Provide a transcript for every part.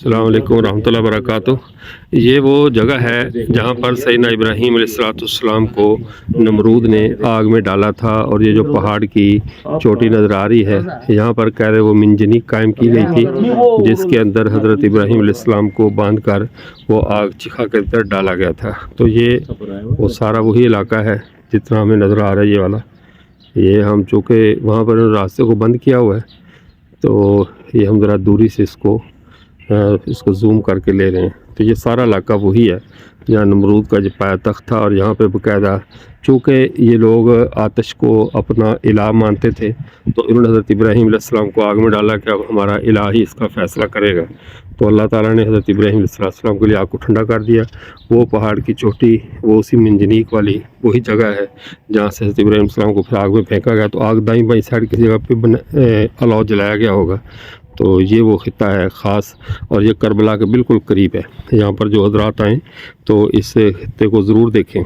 अस्सलाम वालेकुम रहमतुल्लाहि व बरकातुहू। ये वो जगह है जहाँ पर सैयदना इब्राहीम अलैहिस्सलाम को नमरूद ने आग में डाला था। और ये जो पहाड़ की चोटी नज़र आ रही है, यहाँ पर कह रहे वो मिंजनीक कायम की गई थी, जिसके अंदर हज़रत इब्राहीम अलैहिस्सलाम को बांध कर वो आग चिखा के अंदर डाला गया था। तो ये वो सारा वही इलाका है जितना हमें नज़र आ रहा है। ये वाला ये हम चूँकि वहाँ पर रास्ते को बंद किया हुआ है, तो ये हम ज़रा दूरी से इसको जूम करके ले रहे हैं। तो ये सारा इलाका वही है जहाँ नमरूद का जो पाया तख्त था। और यहाँ पे बाकायदा चूँकि ये लोग आतिश को अपना इलाह मानते थे, तो इन्होंने हज़रत इब्राहीम अलैहिस्सलाम को आग में डाला कि अब हमारा इलाह ही इसका फ़ैसला करेगा। तो अल्लाह ताला ने हज़रत इब्राहीम अलैहिस्सलाम के लिए आग को ठंडा कर दिया। वो पहाड़ की चोटी वो उसी मंजनीक वाली वही जगह है जहाँ से हज़रत इब्राहीम अलैहिस्सलाम को फिर आग में फेंका गया। तो आग दाईं बाईं साइड किसी जगह पे अलाव जलाया गया होगा। तो ये वो खिता है ख़ास, और ये करबला के बिल्कुल करीब है। यहाँ पर जो हज़रात आएँ तो इस खिते को ज़रूर देखें।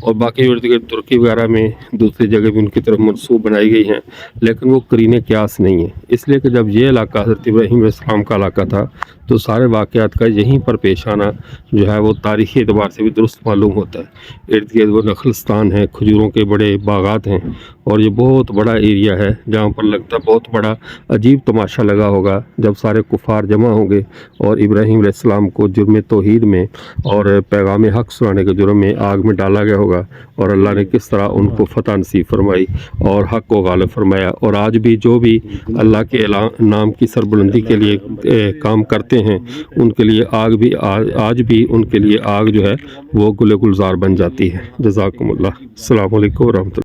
और बाकी इर्द गिर्द तुर्की वगैरह में दूसरी जगह भी उनकी तरफ मनसूब बनाई गई हैं, लेकिन वो करीने क्यास नहीं है। इसलिए कि जब ये इलाका हज़रत इब्राहीम अलैहिस्सलाम का इलाका था, तो सारे वाक़यात का यहीं पर पेश आना जो है वो तारीख़ी एतबार से भी दुरुस्त मालूम होता है। इर्द गिर्द वो नखलस्तान है, खजूरों के बड़े बागात हैं, और ये बहुत बड़ा एरिया है जहाँ पर लगता है बहुत बड़ा अजीब तमाशा लगा होगा जब सारे कुफ़ार जमा होंगे और इब्राहीम अलैहिस्सलाम को जुर्म तौहीद में और पैगाम हक़ सुनाने के जुर्म में आग में डाला गया होगा। और अल्लाह ने किस तरह उनको फ़तह नसीब फरमाई और हक़ को गालिब फरमाया। और आज भी जो भी अल्लाह के नाम की सरबुलंदी के लिए काम करते हैं, उनके लिए आग भी आज भी उनके लिए आग जो है वो गुले गुलजार बन जाती है। जज़ाकुमुल्लाह। अस्सलामु अलैकुम व रहमतुल्लाह।